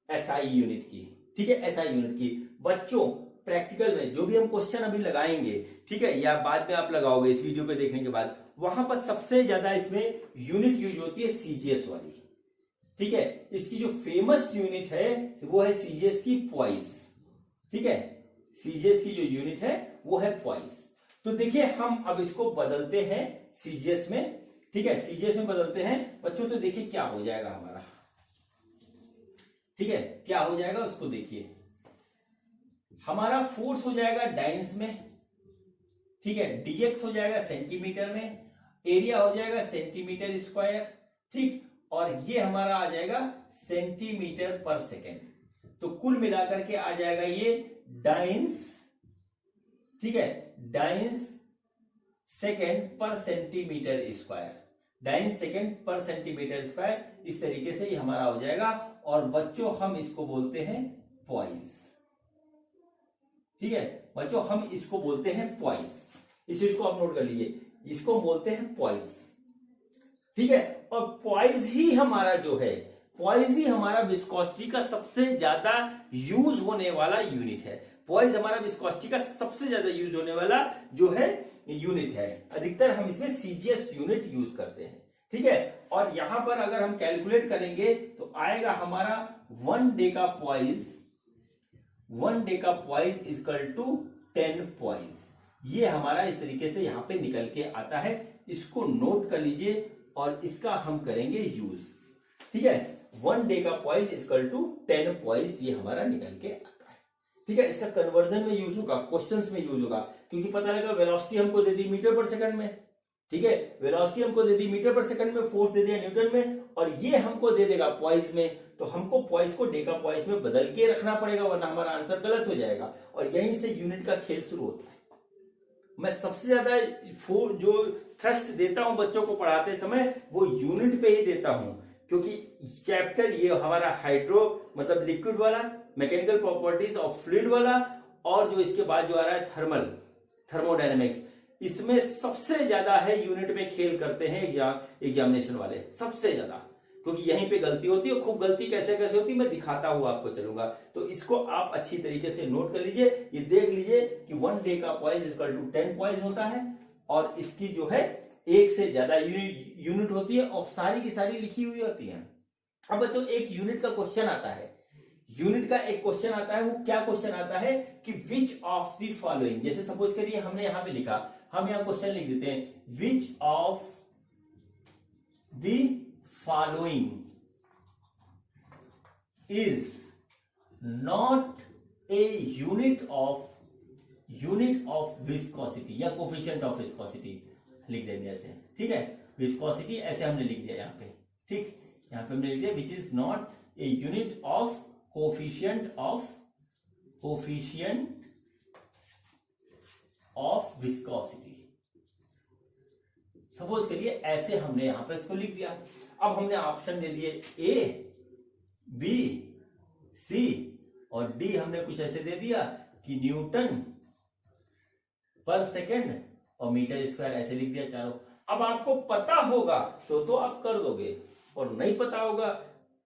एसआई यूनिट की। ठीक है, एसआई यूनिट की। बच्चों प्रैक्टिकल में जो भी हम क्वेश्चन अभी लगाएंगे, ठीक है, या बाद में आप लगाओगे इस वीडियो पे देखने के बाद, वहां पर सबसे ज्यादा इसमें यूनिट यूज होती है सीजीएस वाली। ठीक है, इसकी जो फेमस यूनिट है वो है सीजीएस की पॉइस। ठीक है, सीजीएस की जो यूनिट है वो है पॉइस। तो देखिए हम अब इसको बदलते हैं सीजीएस में। ठीक है, सीजीएस में बदलते हैं बच्चों। तो देखिए क्या हो जाएगा हमारा, ठीक है, क्या हो जाएगा उसको देखिए। हमारा फोर्स हो जाएगा डाइंस में, ठीक है, डीएक्स हो जाएगा सेंटीमीटर में, एरिया हो जाएगा सेंटीमीटर स्क्वायर, ठीक, और ये हमारा आ जाएगा सेंटीमीटर पर सेकेंड। तो कुल मिलाकर के आ जाएगा ये डाइंस, ठीक है, डाइंस सेकेंड पर सेंटीमीटर स्क्वायर, डाइंस सेकेंड पर सेंटीमीटर स्क्वायर। इस तरीके से ये हमारा हो जाएगा। और बच्चों हम इसको बोलते हैं पॉइस। ठीक है बच्चों, हम इसको बोलते हैं पॉइस। इस चीज को आप नोट कर लीजिए, इसको बोलते हैं पॉइस। ठीक है, और पॉइस ही हमारा जो है, पॉइस ही हमारा विस्कोसिटी का सबसे ज्यादा यूज होने वाला यूनिट है। पॉइस हमारा विस्कोसिटी का सबसे ज्यादा यूज होने वाला जो है यूनिट है। अधिकतर हम इसमें सीजीएस यूनिट यूज करते हैं। ठीक है, और यहां पर अगर हम कैलकुलेट करेंगे तो आएगा हमारा 1 डेकापॉइस, 1 डेकापॉइस इक्वल टू 10 पॉइस। ये हमारा इस तरीके से यहां पे निकल के आता है। इसको नोट कर लीजिए और इसका हम करेंगे यूज। ठीक है, 1 डेकापॉइस इक्वल टू 10 पॉइस, ये हमारा निकल के आता है। ठीक है, इसका कन्वर्जन में यूज होगा, क्वेश्चंस में यूज होगा, क्योंकि पता लगा वेलोसिटी हमको दे दी मीटर पर सेकंड में। ठीक है, वेलोसिटी हमको दे दी मीटर पर सेकंड में, फोर्स दे दिया न्यूटन में, और ये हमको दे देगा पॉइस में। तो हमको पॉइस को डेकापॉइस में बदल के रखना पड़ेगा, वरना हमारा आंसर गलत हो जाएगा। और यहीं से यूनिट का खेल शुरू होता है। मैं सबसे ज्यादा जो थ्रस्ट देता हूं बच्चों को पढ़ाते समय वो यूनिट पे ही देता हूं, क्योंकि चैप्टर ये हमारा हाइड्रो मतलब लिक्विड वाला, मैकेनिकल प्रॉपर्टीज ऑफ फ्लूइड वाला, और जो इसके बाद जो आ रहा है थर्मोडायनेमिक्स, इसमें सबसे ज्यादा है यूनिट में खेल करते हैं एग्जामिनेशन वाले, सबसे ज्यादा। क्योंकि यहीं पे गलती होती है। खूब गलती कैसे कैसे होती है मैं दिखाता हुआ आपको चलूंगा, तो इसको आप अच्छी तरीके से नोट कर लीजिए। ये देख लीजिए कि 1 डे का पॉइज इक्वल टू 10 पॉइज होता है और इसकी जो है एक से ज्यादा यूनिट होती है और सारी की सारी लिखी हुई होती है। अब बच्चों एक यूनिट का क्वेश्चन आता है, यूनिट का एक क्वेश्चन आता है, वो क्या क्वेश्चन आता है कि विच ऑफ द फॉलोइंग, जैसे सपोज करिए हमने यहां पे लिखा, हम यहां क्वेश्चन लिख देते हैं which of the following is not a unit of viscosity या कोफिशिएंट ऑफ विस्कोसिटी लिख देंगे ऐसे, ठीक है। विस्कोसिटी ऐसे हमने लिख दिया यहाँ पे, ठीक, यहाँ पे हमने लिख दिया which is not a unit of coefficient of viscosity. Suppose करिए ऐसे हमने यहां पर इसको लिख दिया। अब हमने ऑप्शन दे दिए ए, बी, सी और डी हमने कुछ ऐसे दे दिया कि न्यूटन पर सेकेंड और मीटर स्क्वायर ऐसे लिख दिया चारों। अब आपको पता होगा तो आप कर दोगे और नहीं पता होगा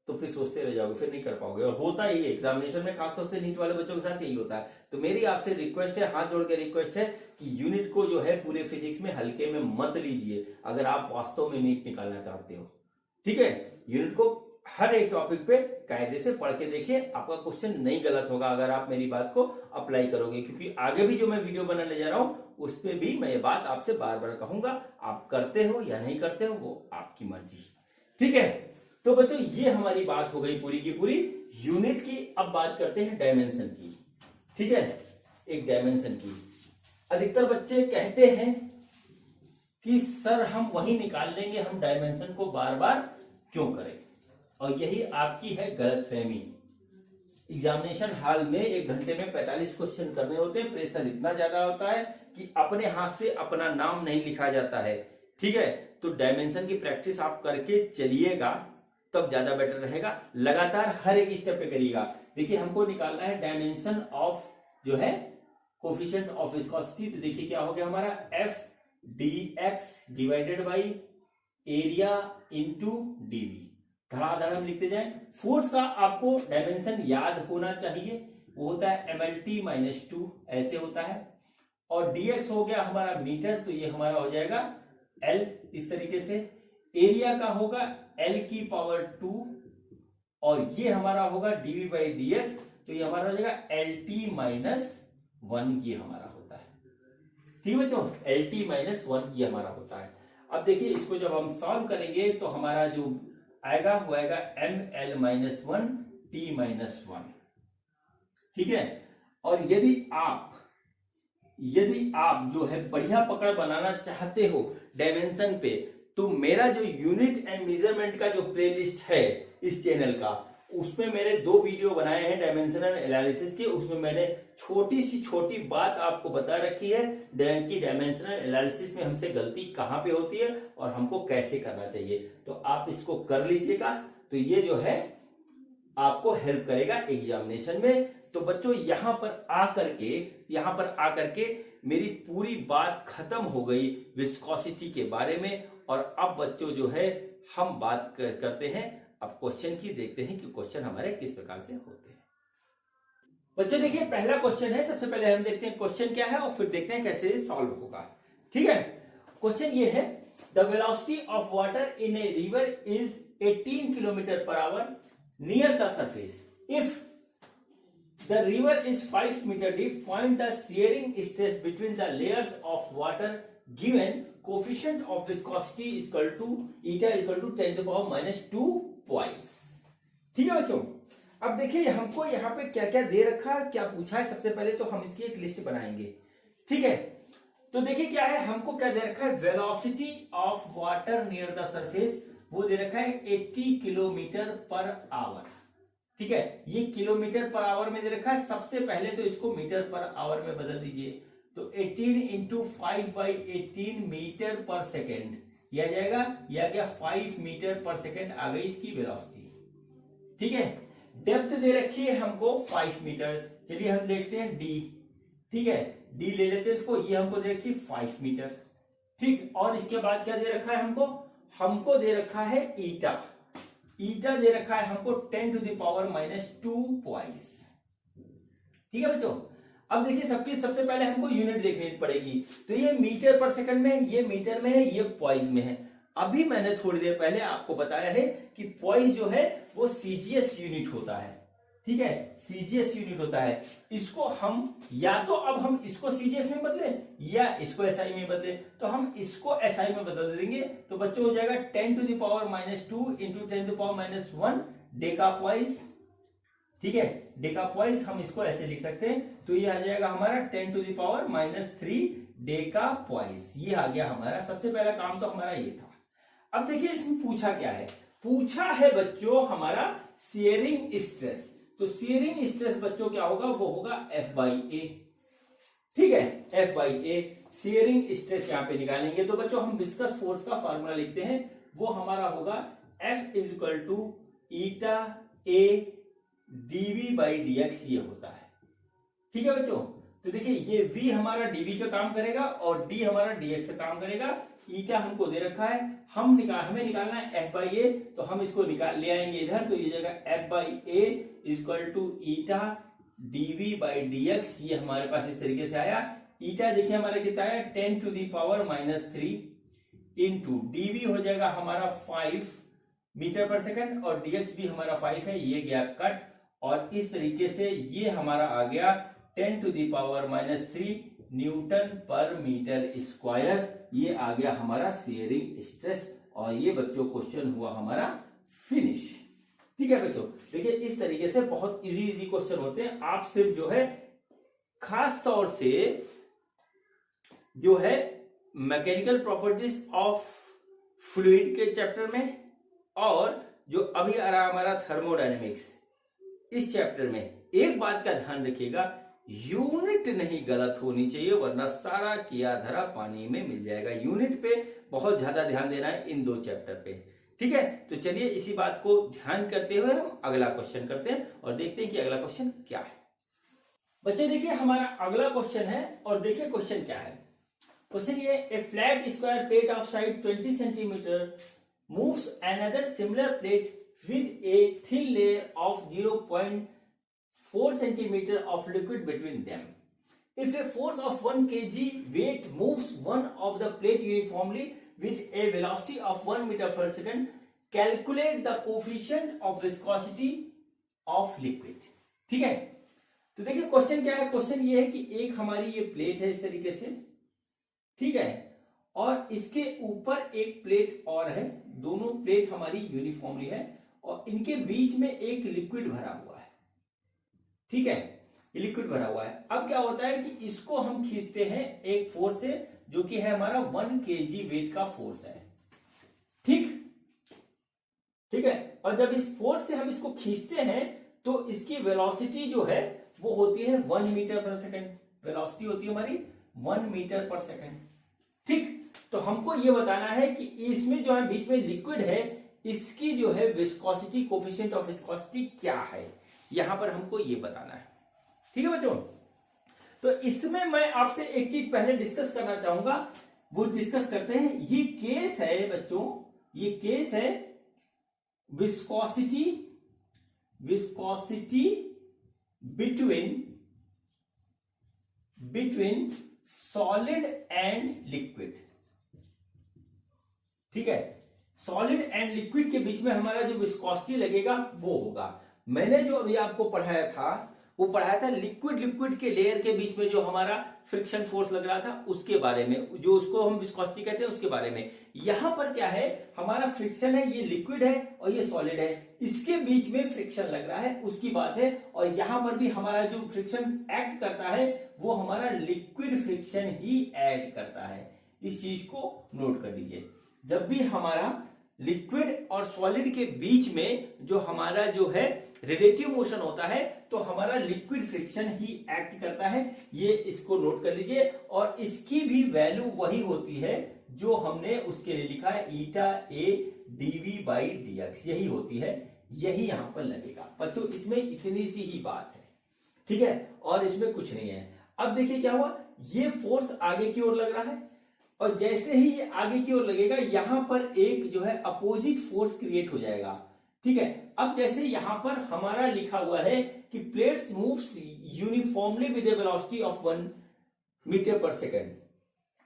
तो फिर सोचते रह जाओगे, फिर नहीं कर पाओगे। और होता ही एग्जामिनेशन में खासतौर से नीट वाले बच्चों के साथ यही होता है। तो मेरी आपसे रिक्वेस्ट है, हाथ जोड़ के रिक्वेस्ट है कि यूनिट को जो है पूरे फिजिक्स में हल्के में मत लीजिए अगर आप वास्तव में नीट निकालना चाहते हो, ठीक है। यूनिट को हर एक टॉपिक पे कायदे से पढ़ के देखिए, आपका क्वेश्चन नहीं गलत होगा अगर आप मेरी बात को अप्लाई करोगे। क्योंकि आगे भी जो मैं वीडियो बनाने जा रहा हूं उस पर भी मैं ये बात आपसे बार बार कहूंगा, आप करते हो या नहीं करते हो वो आपकी मर्जी, ठीक है। तो बच्चों ये हमारी बात हो गई पूरी की पूरी यूनिट की। अब बात करते हैं डायमेंशन की, ठीक है। एक डायमेंशन की अधिकतर बच्चे कहते हैं कि सर हम वही निकाल लेंगे, हम डायमेंशन को बार बार क्यों करें, और यही आपकी है गलतफहमी। एग्जामिनेशन हॉल में 1 घंटे में 45 क्वेश्चन करने होते हैं, प्रेशर इतना ज्यादा होता है कि अपने हाथ से अपना नाम नहीं लिखा जाता है, ठीक है। तो डायमेंशन की प्रैक्टिस आप करके चलिएगा तब ज्यादा बेटर रहेगा। लगातार हर एक स्टेप पे करिएगा। देखिए हमको निकालना है डायमेंशन ऑफ जो है कोफिशिएंट ऑफ विस्कोसिटी। तो देखिए क्या हो गया हमारा F D X divided by area into DV. धड़ाधड़ हम लिखते जाएं। फोर्स का आपको डायमेंशन याद होना चाहिए, वो होता है mlt माइनस 2 ऐसे होता है। और dx हो गया हमारा मीटर, तो ये हमारा हो जाएगा l इस तरीके से। एरिया का होगा l की पावर 2 और ये हमारा होगा dv बाई dx, तो ये हमारा हो जाएगा lt माइनस 1 ये हमारा होता है, ठीक है बच्चों। lt माइनस 1 ये हमारा होता है। अब देखिए इसको जब हम सॉल्व करेंगे तो हमारा जो आएगा वो आएगा ml माइनस 1 t माइनस 1, ठीक है। और यदि आप जो है बढ़िया पकड़ बनाना चाहते हो डायमेंशन पे, तो मेरा जो यूनिट एंड मेजरमेंट का जो प्लेलिस्ट है इस चैनल का, उसमें मैंने 2 वीडियो बनाए हैं डायमेंशनल एनालिसिस के। उसमें मैंने छोटी बात आपको बता रखी है कि डायमेंशनल एनालिसिस में हमसे गलती कहां पे होती है और हमको कैसे करना चाहिए। तो आप इसको कर लीजिएगा, तो ये जो है आपको हेल्प करेगा एग्जामिनेशन में। तो बच्चों यहां पर आकर के मेरी पूरी बात खत्म हो गई विस्कोसिटी के बारे में। और अब बच्चों जो है हम बात करते हैं अब क्वेश्चन की, देखते हैं कि क्वेश्चन हमारे किस प्रकार से होते हैं। बच्चों देखिए पहला क्वेश्चन है, सबसे पहले हम देखते हैं क्वेश्चन क्या है और फिर देखते हैं कैसे सॉल्व होगा, ठीक है। क्वेश्चन ये है the velocity of water in a river is 18 kilometre per hour near the surface. If the river is 5 meter deep, find the shearing stress between the layers of water given coefficient of viscosity is equal to eta is equal to 10 to the power minus 2 points, ठीक है बच्चों। अब देखिए हमको यहाँ पे क्या क्या दे रखा है, क्या पूछा है। सबसे पहले तो हम इसकी एक लिस्ट बनाएंगे, ठीक है। तो देखिए क्या है, हमको क्या दे रखा है, velocity of water near the surface, वो दे रखा है 80 किलोमीटर पर आवर, ठीक है। ये किलोमीटर पर आवर में दे रखा है। सबसे पहले तो इसको मीटर पर आवर में बदल दीजिए, तो 18 इंटू 5/18 मीटर पर सेकेंड यह जाएगा, यह गया 5 मीटर पर सेकेंड आ गई इसकी वेलोसिटी, ठीक है। डेप्थ दे रखी है हमको 5 मीटर, चलिए हम देखते हैं डी, ठीक है। डी ले लेते हैं इसको, ये हमको दे रखी 5 मीटर, ठीक। और इसके बाद क्या दे रखा है हमको दे रखा है ईटा, ईटा दे रखा है हमको 10⁻⁻² पॉइस। ठीक है बच्चों, अब देखिए सबसे पहले हमको यूनिट देखनी पड़ेगी। तो ये मीटर पर सेकंड में है, ये मीटर में है, ये पॉइस में है। अभी मैंने थोड़ी देर पहले आपको बताया है कि पॉइस जो है वो सीजीएस यूनिट होता है। ठीक है, सीजीएस यूनिट होता है। इसको हम या तो अब हम इसको सीजीएस में बदले या इसको एसआई में बदले, तो हम इसको एसआई में बदल देंगे। तो बच्चों हो जाएगा 10⁻⁻² इंटू 10⁻⁻1 डेकापॉइस। ठीक है, डेकापॉइस हम इसको ऐसे लिख सकते हैं। तो ये आ जाएगा हमारा 10⁻⁻3 डेकापॉइस। ये आ गया हमारा, सबसे पहला काम तो हमारा ये था। अब देखिए इसमें पूछा क्या है, पूछा है बच्चों हमारा शियरिंग स्ट्रेस। तो शियरिंग स्ट्रेस बच्चों क्या होगा, वो होगा F/A। ठीक है, F/A शियरिंग स्ट्रेस यहां पे निकालेंगे। तो बच्चों हम विस्कस फोर्स का फॉर्मूला लिखते हैं, वो हमारा होगा F = ηA dV/dx। ये होता है। ठीक है बच्चों, तो देखिए ये V हमारा dV का काम करेगा और D हमारा dx का काम करेगा। ईटा हमको दे रखा है, हमें निकालना है F/A, तो हम इसको ले आएंगे इधर। तो ये जाएगा F/A = dV/dx। ये हमारे पास इस तरीके से आया। ईटा देखिए हमारा कितना आया, 10⁻³ इंटू dV हो जाएगा हमारा 5 मीटर पर सेकंड और dx भी हमारा 5 है। ये गया कट और इस तरीके से ये हमारा आ गया 10⁻³ न्यूटन पर मीटर स्क्वायर। ये आ गया हमारा शियरिंग स्ट्रेस और ये बच्चों क्वेश्चन हुआ हमारा फिनिश। ठीक है बच्चों, देखिए इस तरीके से बहुत इजी क्वेश्चन होते हैं। आप सिर्फ जो है खास तौर से जो है मैकेनिकल प्रॉपर्टीज ऑफ फ्लूइड के चैप्टर में और जो अभी आ रहा हमारा थर्मोडायनेमिक्स, इस चैप्टर में एक बात का ध्यान रखिएगा, यूनिट नहीं गलत होनी चाहिए, वरना सारा किया धरा पानी में मिल जाएगा। यूनिट पे बहुत ज्यादा ध्यान देना है इन दो चैप्टर पे। ठीक है, तो चलिए इसी बात को ध्यान करते हुए हम अगला क्वेश्चन करते हैं और देखते हैं कि अगला क्वेश्चन क्या है। बच्चे देखिए हमारा अगला क्वेश्चन है और देखिए क्वेश्चन क्या है। क्वेश्चन ये, a flat square plate of side 20 centimetre moves another similar plate with a thin layer of 0.4 centimeter of liquid between them. If a force of 1 kg weight moves one of the plate uniformly with a velocity of 1 meter per second, calculate the coefficient of viscosity of liquid. ठीक है, तो देखिए क्वेश्चन क्या है। क्वेश्चन ये है कि एक हमारी ये प्लेट है इस तरीके से, ठीक है, और इसके ऊपर एक प्लेट और है। दोनों प्लेट हमारी यूनिफॉर्मली है और इनके बीच में एक लिक्विड भरा हुआ है। ठीक है, ये लिक्विड भरा हुआ है। अब क्या होता है कि इसको हम खींचते हैं एक फोर्स से, जो कि है हमारा 1 kg वेट का फोर्स है। ठीक है, और जब इस फोर्स से हम इसको खींचते हैं तो इसकी वेलोसिटी जो है वो होती है 1 मीटर पर सेकंड। वेलोसिटी होती है हमारी 1 मीटर पर सेकंड। ठीक, तो हमको ये बताना है कि इसमें जो है बीच में लिक्विड है, इसकी जो है विस्कोसिटी, कोफिशिएंट ऑफ विस्कोसिटी क्या है, यहां पर हमको ये बताना है। ठीक है बच्चों, तो इसमें मैं आपसे एक चीज पहले डिस्कस करना चाहूंगा, वो डिस्कस करते हैं। ये केस है बच्चों, ये केस है viscosity between solid and liquid. ठीक है, सॉलिड एंड लिक्विड के बीच में हमारा जो विस्कोसिटी लगेगा वो होगा, मैंने जो अभी आपको पढ़ाया था वो पढ़ाया था लिक्विड के लेयर के बीच में जो हमारा फ्रिक्शन फोर्स लग रहा था उसके बारे में, जो उसको हम विस्कोसिटी कहते हैं उसके बारे में। यहां पर क्या है, हमारा फ्रिक्शन है, ये लिक्विड है और ये सॉलिड है, इसके बीच में फ्रिक्शन लग रहा है उसकी बात है। और यहां पर भी हमारा जो फ्रिक्शन एक्ट करता है वो हमारा लिक्विड फ्रिक्शन ही ऐड करता है। इस चीज को नोट कर लीजिए, जब भी हमारा लिक्विड और सॉलिड के बीच में जो हमारा जो है रिलेटिव मोशन होता है तो हमारा लिक्विड फ्रिक्शन ही एक्ट करता है। ये इसको नोट कर लीजिए, और इसकी भी वैल्यू वही होती है जो हमने उसके लिए लिखा है ईटा ए dV/dx, यही होती है, यही यहां पर लगेगा बच्चों। इसमें इतनी सी ही बात है, ठीक है, और इसमें कुछ नहीं है। अब देखिए क्या हुआ, ये फोर्स आगे की ओर लग रहा है और जैसे ही ये आगे की ओर लगेगा यहां पर एक जो है अपोजिट फोर्स क्रिएट हो जाएगा। ठीक है। अब जैसे यहां पर हमारा लिखा हुआ है कि plates moves uniformly with a velocity of 1 meter per second.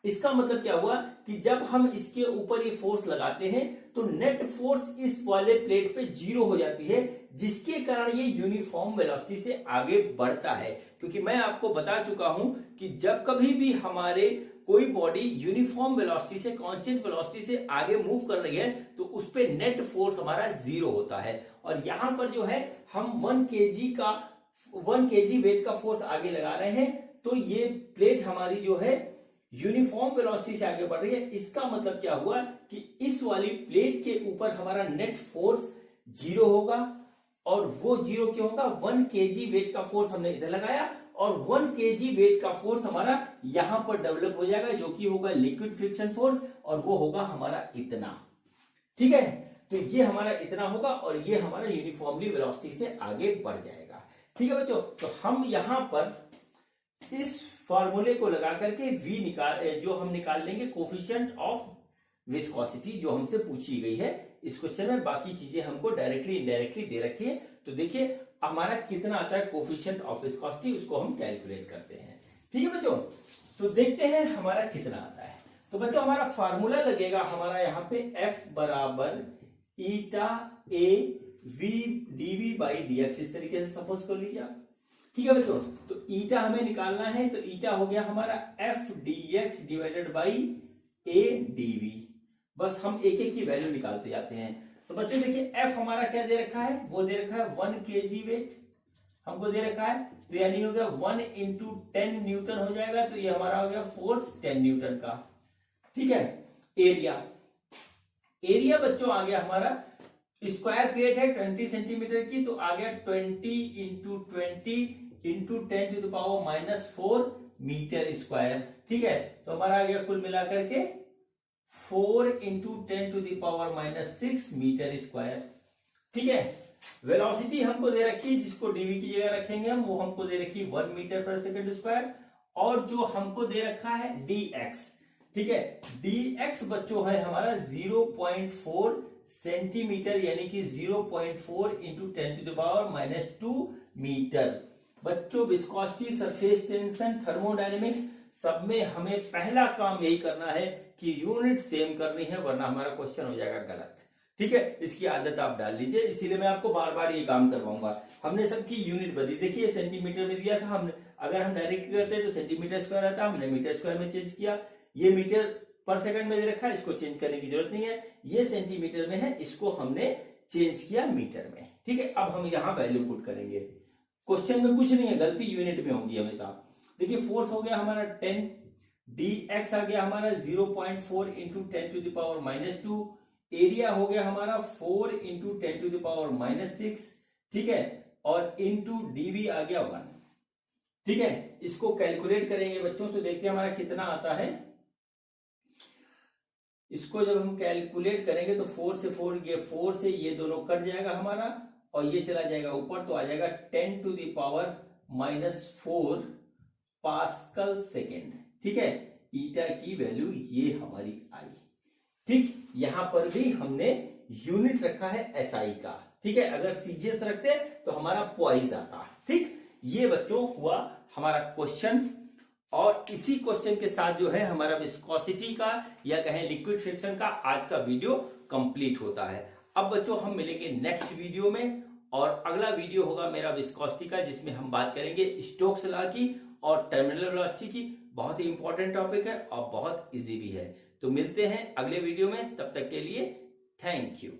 इसका मतलब क्या हुआ कि जब हम इसके ऊपर ये फोर्स लगाते हैं तो नेट फोर्स इस वाले प्लेट पे 0 हो जाती है, जिसके कारण ये यूनिफॉर्म वेलोसिटी से आगे बढ़ता है। क्योंकि मैं आपको बता चुका हूं कि जब कभी भी हमारे कोई बॉडी यूनिफॉर्म वेलोसिटी से कांस्टेंट वेलोसिटी से आगे मूव कर रही है तो उस पे नेट फोर्स हमारा 0 होता है। और यहां पर जो है हम 1 केजी वेट का फोर्स आगे लगा रहे हैं, तो ये प्लेट हमारी जो है यूनिफॉर्म वेलोसिटी से आगे बढ़ रही है। इसका मतलब क्या हुआ कि इस वाली प्लेट के ऊपर हमारा नेट फोर्स 0 होगा, और वो 0 क्यों होगा, 1 केजी वेट का फोर्स हमने इधर लगाया और 1 केजी वेट का फोर्स हमारा यहां पर डेवलप हो जाएगा, जो कि होगा लिक्विड फ्रिक्शन फोर्स, और वो होगा हमारा इतना। ठीक है, तो ये हमारा इतना होगा और ये हमारा यूनिफॉर्मली वेलोसिटी से आगे बढ़ जाएगा। ठीक है बच्चों, तो हम यहां पर इस फॉर्मूले को लगा करके जो हम निकाल लेंगे कोफिशिएंट ऑफ विस्कोसिटी, जो हमसे पूछी गई है इस क्वेश्चन में। बाकी चीजें हमको डायरेक्टली इनडायरेक्टली दे रखी है, तो देखिए हमारा कितना आता है कोफिशिएंट ऑफ विस्कोसिटी, उसको हम कैलकुलेट करते हैं। ठीक है बच्चों, तो देखते हैं हमारा कितना आता है। तो बच्चों हमारा फार्मूला लगेगा हमारा यहाँ पे F बराबर eta A V DV by DX, इस तरीके से सपोज कर लीजिए आप। ठीक है बच्चों, तो ईटा हमें निकालना है, तो ईटा हो गया हमारा F DX divided by A DV. बस हम एक एक की वैल्यू निकालते जाते हैं। तो बच्चों देखिए एफ हमारा क्या दे रखा है, वो दे रखा है 1 केजी वेट हमको दे रखा है, तो यानी हो गया 1 इंटू 10 न्यूटन हो जाएगा, तो ये हमारा हो गया फोर्स 10 न्यूटन का। ठीक है, एरिया बच्चों आ गया हमारा, स्क्वायर प्लेट है 20 सेंटीमीटर की, तो आ गया 20 into 20 into 10 to the power -4 meter square. ठीक है, तो हमारा आ गया कुल मिलाकर के 4 into 10 to the power -6 meter square. ठीक है, वेलोसिटी हमको दे रखी है, जिसको डीवी की जगह रखेंगे हम, वो हमको दे रखी 1 मीटर पर सेकेंड स्क्वायर, और जो हमको दे रखा है dx। ठीक है, dx बच्चों है हमारा 0.4 सेंटीमीटर, यानी कि 0.4 into 10 to the power -2 meter. बच्चों विस्कोसिटी, सरफेस टेंशन, थर्मोडायनेमिक्स सब में हमें पहला काम यही करना है कि यूनिट सेम करनी है, वरना हमारा क्वेश्चन हो जाएगा गलत। ठीक है, इसकी आदत आप डाल लीजिए, इसीलिए मैं आपको बार बार ये काम करवाऊंगा। हमने सबकी यूनिट बदली, देखिए सेंटीमीटर में दिया था, हमने अगर हम डायरेक्ट करते तो सेंटीमीटर स्क्वायर आता, हमने मीटर स्क्वायर में चेंज किया। ये मीटर पर सेकंड में दे रखा है, इसको चेंज करने की जरूरत नहीं है। ये सेंटीमीटर में है, इसको हमने चेंज किया मीटर में। ठीक है, अब हम यहाँ वैल्यू पुट करेंगे। क्वेश्चन में कुछ नहीं है, गलती यूनिट में होगी हमेशा। देखिए फोर्स हो गया हमारा 10, dx आ गया हमारा 0.4 into 10 to the power -2, area हो गया हमारा 4 इंटू 10 टू द पावर -6। ठीक है, और इंटू डीवी आ गया 1। ठीक है, इसको कैलकुलेट करेंगे बच्चों, तो देखते हैं हमारा कितना आता है। इसको जब हम कैलकुलेट करेंगे तो 4 से ये दोनों कट जाएगा हमारा, और ये चला जाएगा ऊपर, तो आ जाएगा 10 to the power -4 pascal second. ठीक है, ईटा की वैल्यू ये हमारी आई। ठीक, यहां पर भी हमने यूनिट रखा है एसआई का। ठीक है, अगर सीजीएस रखते तो हमारा पॉइज आता। ठीक, ये बच्चों हुआ हमारा क्वेश्चन, और इसी क्वेश्चन के साथ जो है हमारा विस्कोसिटी का या कहें लिक्विड फ्रिक्शन का आज का वीडियो कंप्लीट होता है। अब बच्चों हम मिलेंगे नेक्स्ट वीडियो में, और अगला वीडियो होगा मेरा विस्कोसिटी का, जिसमें हम बात करेंगे स्टोक्स लॉ की और टर्मिनल वेलोसिटी की। बहुत ही इंपॉर्टेंट टॉपिक है और बहुत इजी भी है। तो मिलते हैं अगले वीडियो में, तब तक के लिए थैंक यू।